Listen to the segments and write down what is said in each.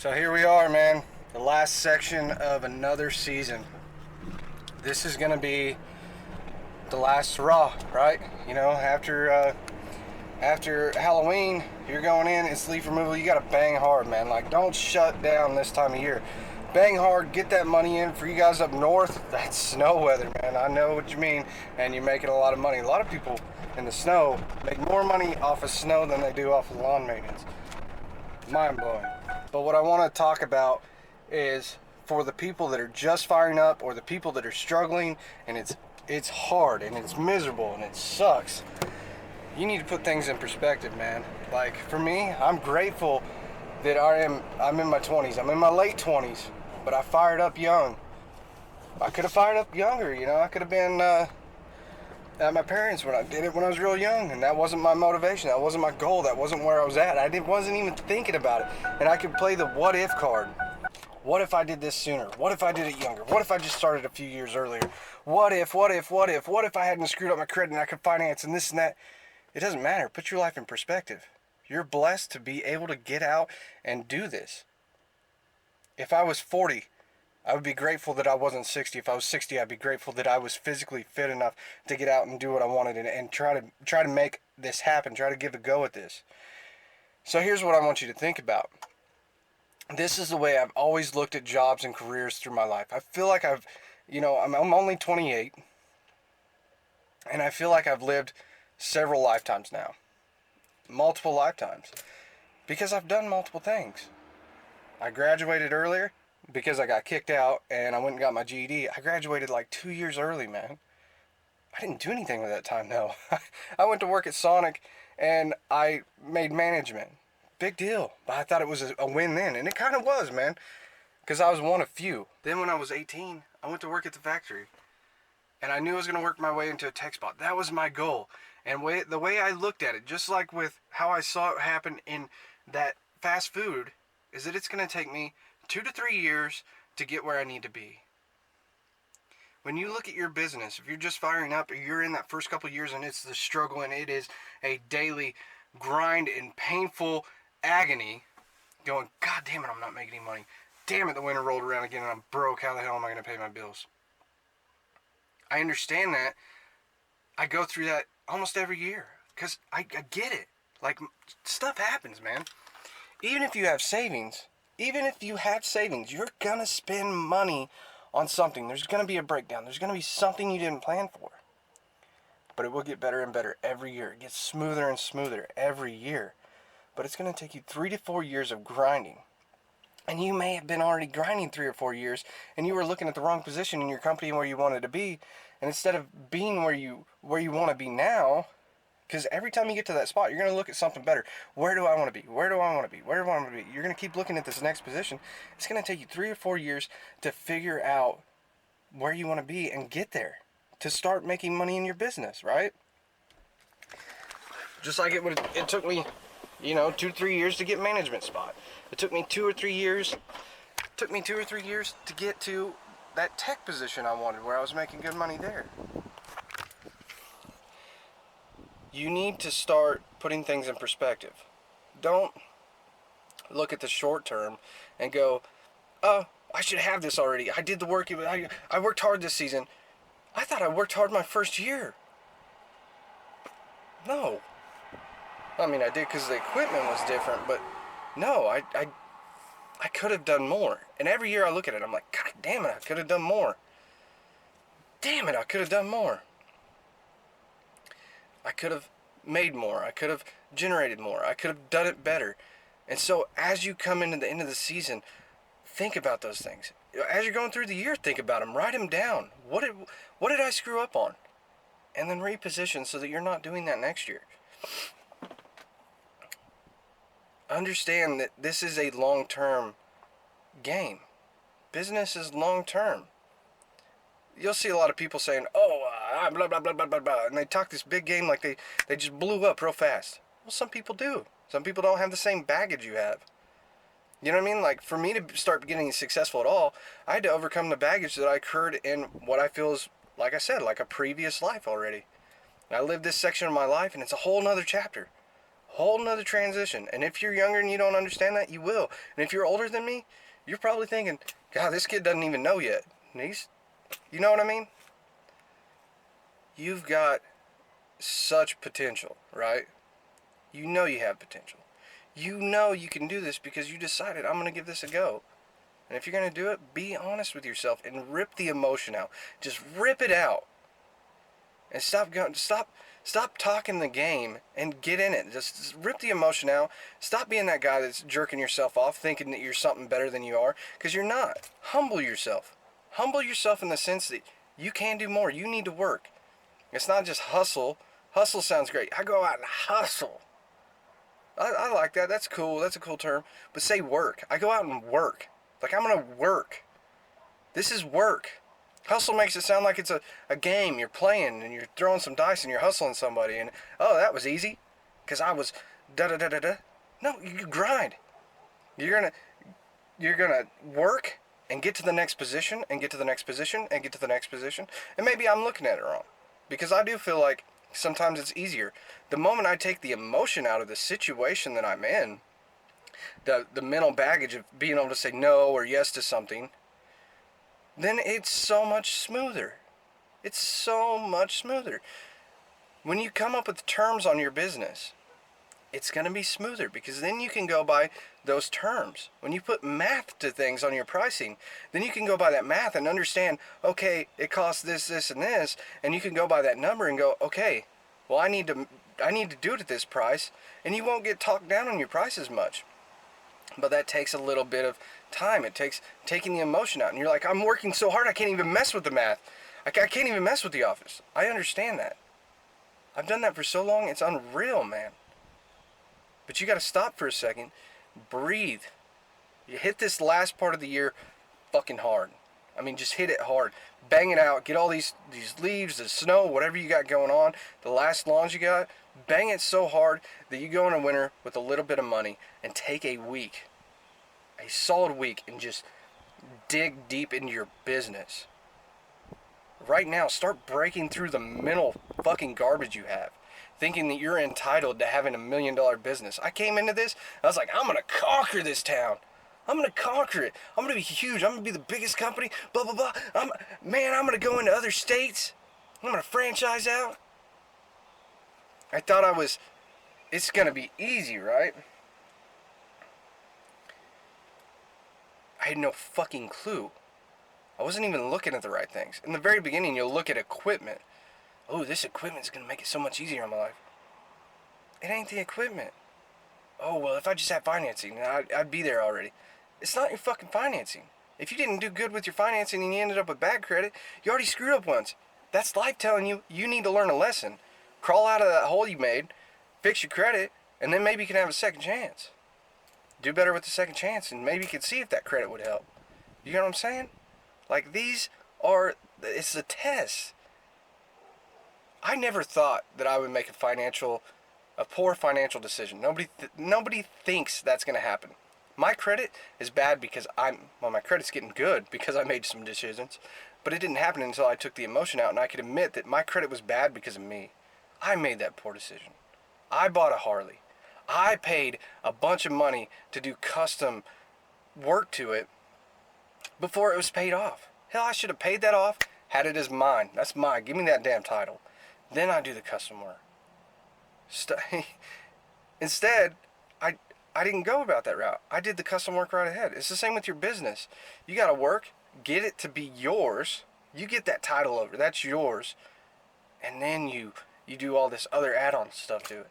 So here we are, man. The last section of another season. This is gonna be the last hurrah, right? You know, after Halloween, you're going in. It's leaf removal. You gotta bang hard, man. Like, don't shut down this time of year. Bang hard. Get that money in. For you guys up north, that's snow weather, man. I know what you mean, and you're making a lot of money. A lot of people in the snow make more money off of snow than they do off of lawn maintenance. Mind blowing. But what I want to talk about is for the people that are just firing up, or the people that are struggling and it's hard and it's miserable and it sucks. You need to put things in perspective, man. Like, for me, I'm grateful that I'm in my 20s. I'm in my late 20s, but I fired up young. I could have fired up younger, you know. I could have been at my parents when I did it when I was real young, and that wasn't my motivation. That wasn't my goal. That wasn't where I was at. Wasn't even thinking about it. And I could play the what if card. What if I did this sooner? What if I did it younger? What if I just started a few years earlier? What if I hadn't screwed up my credit and I could finance and this and that? It doesn't matter. Put your life in perspective. You're blessed to be able to get out and do this. If I was 40, I would be grateful that I wasn't 60. If I was 60, I'd be grateful that I was physically fit enough to get out and do what I wanted and try to make this happen, try to give a go at this. So here's what I want you to think about. This is the way I've always looked at jobs and careers through my life. I feel like I'm only 28, and I feel like I've lived several lifetimes now. Multiple lifetimes. Because I've done multiple things. I graduated earlier because I got kicked out and I went and got my GED. I graduated like 2 years early, man. I didn't do anything with that time, though. I went to work at Sonic and I made management. Big deal. But I thought it was a win then. And it kind of was, man. Because I was one of few. Then when I was 18, I went to work at the factory. And I knew I was going to work my way into a tech spot. That was my goal. And the way I looked at it, just like with how I saw it happen in that fast food, is that it's going to take me 2 to 3 years to get where I need to be. When you look at your business, if you're just firing up, or you're in that first couple of years and it's the struggle and it is a daily grind and painful agony, going, God damn it, I'm not making any money. Damn it, the winter rolled around again and I'm broke. How the hell am I going to pay my bills? I understand that. I go through that almost every year because I get it. Like, stuff happens, man. Even if you have savings, you're going to spend money on something. There's going to be a breakdown. There's going to be something you didn't plan for. But it will get better and better every year. It gets smoother and smoother every year. But it's going to take you 3 to 4 years of grinding. And you may have been already grinding 3 or 4 years, and you were looking at the wrong position in your company where you wanted to be. And instead of being where you want to be now, because every time you get to that spot, you're going to look at something better. Where do I want to be? Where do I want to be? Where do I want to be? You're going to keep looking at this next position. It's going to take you 3 or 4 years to figure out where you want to be and get there, to start making money in your business, right? Just like it took me, 2 to 3 years to get management spot. It took me 2 or 3 years. To get to that tech position I wanted, where I was making good money there. You need to start putting things in perspective. Don't look at the short term and go, oh, I should have this already. I did the work. I worked hard this season. I thought I worked hard my first year. No. I mean, I did because the equipment was different, but no, I could have done more. And every year I look at it, I'm like, God damn it, I could have done more. Damn it, I could have done more. I could have made more. I could have generated more. I could have done it better. And so as you come into the end of the season, think about those things. As you're going through the year, think about them. Write them down. What did I screw up on? And then reposition so that you're not doing that next year. Understand that this is a long-term game. Business is long-term. You'll see a lot of people saying, blah, blah, blah, blah, blah, blah, and they talk this big game like they just blew up real fast. Well, some people do. Some people don't have the same baggage you have. You know what I mean? Like, for me to start getting successful at all, I had to overcome the baggage that I occurred in what I feel is, like I said, like a previous life already. And I lived this section of my life, and it's a whole nother chapter. Whole nother transition. And if you're younger and you don't understand that, you will. And if you're older than me, you're probably thinking, God, this kid doesn't even know yet. And he's, you know what I mean? You've got such potential, right? You know you have potential. You know you can do this because you decided, I'm going to give this a go. And if you're going to do it, be honest with yourself and rip the emotion out. Just rip it out. And stop talking the game and get in it. Just rip the emotion out. Stop being that guy that's jerking yourself off, thinking that you're something better than you are, because you're not. Humble yourself. Humble yourself in the sense that you can do more. You need to work. It's not just hustle. Hustle sounds great. I go out and hustle. I like that. That's cool. That's a cool term. But say work. I go out and work. Like, I'm going to work. This is work. Hustle makes it sound like it's a game you're playing and you're throwing some dice and you're hustling somebody and, oh, that was easy because I was da-da-da-da-da. No, you grind. You're gonna work and get to the next position and get to the next position and get to the next position. And maybe I'm looking at it wrong because I do feel like sometimes it's easier. The moment I take the emotion out of the situation that I'm in, the mental baggage of being able to say no or yes to something, then it's so much smoother. It's so much smoother. When you come up with terms on your business, it's going to be smoother because then you can go by those terms. When you put math to things on your pricing, then you can go by that math and understand, okay, it costs this, this, and this, and you can go by that number and go, okay, well, I need to do it at this price, and you won't get talked down on your price as much. But that takes a little bit of time. It takes taking the emotion out. And you're like, I'm working so hard I can't even mess with the math. I can't even mess with the office. I understand that. I've done that for so long, it's unreal, man. But you got to stop for a second. Breathe. You hit this last part of the year fucking hard. I mean, just hit it hard. Bang it out. Get all these leaves, the snow, whatever you got going on, the last lawns you got. Bang it so hard that you go in a winter with a little bit of money and take a week, a solid week, and just dig deep into your business. Right now, start breaking through the mental fucking garbage you have, thinking that you're entitled to having $1 million business. I came into this, I was like, I'm going to conquer this town. I'm going to conquer it. I'm going to be huge. I'm going to be the biggest company, blah, blah, blah. I'm going to go into other states. I'm going to franchise out. I thought it's going to be easy, right? I had no fucking clue. I wasn't even looking at the right things. In the very beginning, you'll look at equipment. Oh, this equipment's going to make it so much easier in my life. It ain't the equipment. Oh, well, if I just had financing, I'd be there already. It's not your fucking financing. If you didn't do good with your financing and you ended up with bad credit, you already screwed up once. That's life telling you need to learn a lesson. Crawl out of that hole you made, fix your credit, and then maybe you can have a second chance. Do better with the second chance, and maybe you can see if that credit would help. You know what I'm saying? Like, it's a test. I never thought that I would make a poor financial decision. Nobody thinks that's going to happen. My credit is bad because my credit's getting good because I made some decisions, but it didn't happen until I took the emotion out and I could admit that my credit was bad because of me. I made that poor decision. I bought a Harley. I paid a bunch of money to do custom work to it before it was paid off. Hell, I should have paid that off, had it as mine. That's mine. Give me that damn title. Then I do the custom work. Instead, I didn't go about that route. I did the custom work right ahead. It's the same with your business. You got to work, get it to be yours. You get that title over. That's yours. And then you do all this other add-on stuff to it.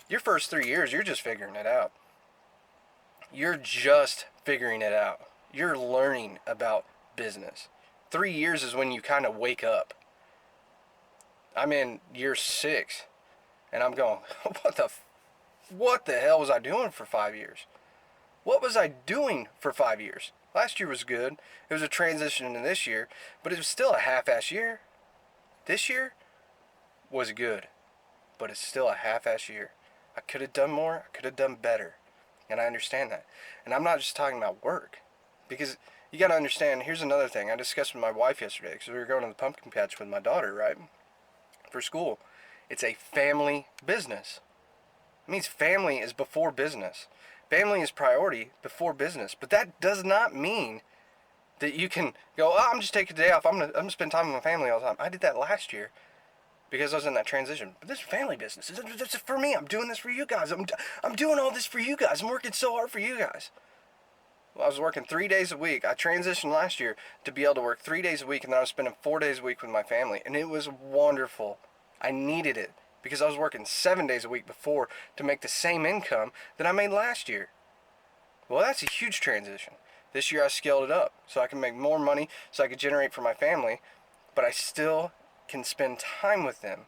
Your first 3 years, you're just figuring it out. You're just figuring it out. You're learning about business. 3 years is when you kind of wake up. I'm in year 6, and I'm going, what the hell was I doing for 5 years? What was I doing for 5 years? Last year was good. It was a transition into this year, but it was still a half-ass year. This year was good, but it's still a half-ass year. I could have done more. I could have done better, and I understand that. And I'm not just talking about work, because you got to understand, here's another thing. I discussed with my wife yesterday, because we were going to the pumpkin patch with my daughter, right, for school. It's a family business. It means family is before business. Family is priority before business. But that does not mean that you can go, oh, I'm just taking a day off. I'm gonna spend time with my family all the time. I did that last year because I was in that transition. But this is family business. This is for me. I'm doing this for you guys. I'm doing all this for you guys. I'm working so hard for you guys. Well, I was working 3 days a week. I transitioned last year to be able to work 3 days a week, and then I was spending 4 days a week with my family. And it was wonderful. I needed it because I was working 7 days a week before to make the same income that I made last year. Well, that's a huge transition. This year I scaled it up so I can make more money, so I could generate for my family, but I still can spend time with them.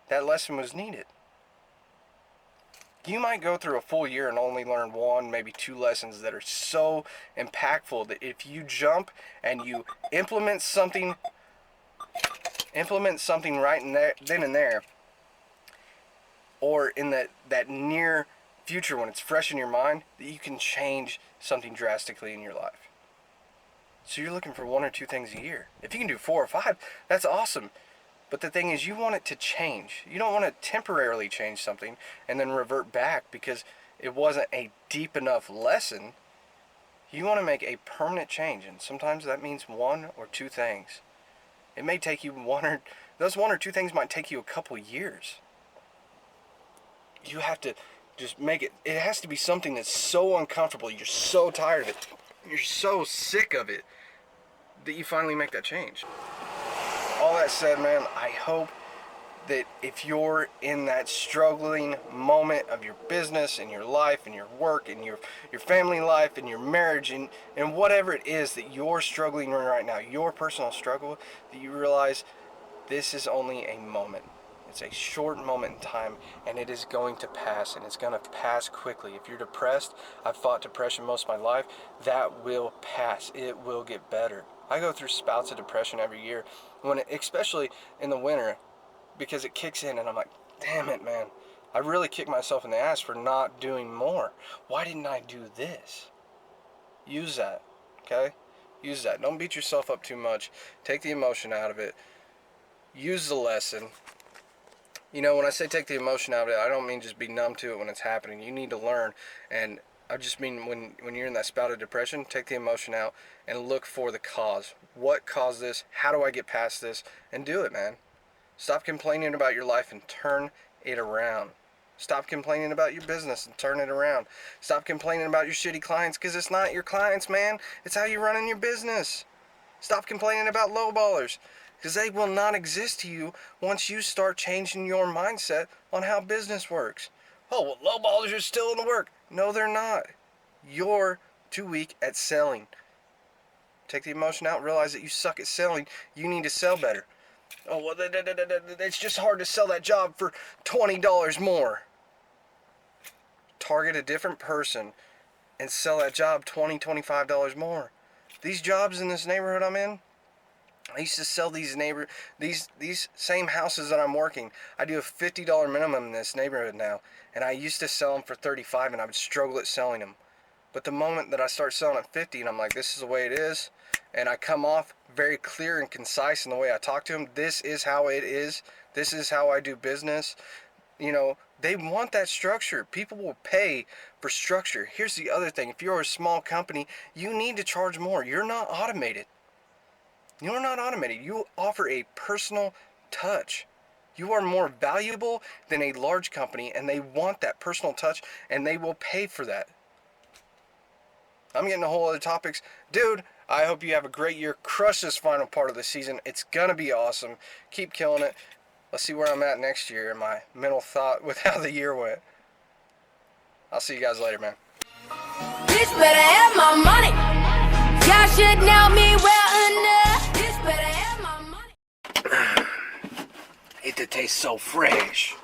That lesson was needed. You might go through a full year and only learn 1, maybe 2 lessons that are so impactful that if you jump and you implement something right in there, then and there, or in that near future when it's fresh in your mind, that you can change something drastically in your life. So you're looking for 1 or 2 things a year. If you can do 4 or 5, that's awesome. But the thing is, you want it to change. You don't want to temporarily change something and then revert back because it wasn't a deep enough lesson. You want to make a permanent change, and sometimes that means 1 or 2 things. It may take you those 1 or 2 things might take you a couple years. You have to just make it. It has to be something that's so uncomfortable. You're so tired of it. You're so sick of it that you finally make that change. All that said, man, I hope that if you're in that struggling moment of your business and your life and your work and your family life and your marriage and whatever it is that you're struggling with right now, your personal struggle, that you realize this is only a moment. It's a short moment in time, and it is going to pass, and it's going to pass quickly. If you're depressed, I've fought depression most of my life, that will pass. It will get better. I go through spouts of depression every year, especially in the winter, because it kicks in, and I'm like, damn it, man. I really kick myself in the ass for not doing more. Why didn't I do this? Use that, okay? Use that. Don't beat yourself up too much. Take the emotion out of it. Use the lesson. You know, when I say take the emotion out of it, I don't mean just be numb to it when it's happening. You need to learn, and I just mean when you're in that spout of depression, take the emotion out and look for the cause. What caused this? How do I get past this? And do it, man. Stop complaining about your life and turn it around. Stop complaining about your business and turn it around. Stop complaining about your shitty clients, because it's not your clients, man. It's how you're running your business. Stop complaining about lowballers, because they will not exist to you once you start changing your mindset on how business works. Oh, well, lowballers are still in the work. No, they're not. You're too weak at selling. Take the emotion out, realize that you suck at selling. You need to sell better. Oh, well, it's just hard to sell that job for $20 more. Target a different person and sell that job $20, $25 more. These jobs in this neighborhood I'm in, I used to sell these same houses that I'm working. I do a $50 minimum in this neighborhood now, and I used to sell them for $35, and I would struggle at selling them. But the moment that I start selling at $50, and I'm like, this is the way it is, and I come off very clear and concise in the way I talk to them. This is how it is. This is how I do business. You know, they want that structure. People will pay for structure. Here's the other thing. If you're a small company, you need to charge more. You're not automated. You're not automated. You offer a personal touch. You are more valuable than a large company, and they want that personal touch, and they will pay for that. I'm getting a whole other topics. Dude, I hope you have a great year. Crush this final part of the season. It's going to be awesome. Keep killing it. Let's see where I'm at next year in my mental thought with how the year went. I'll see you guys later, man. Bitch better have my money. Y'all should know me well enough. Bitch better have my money. It tastes so fresh.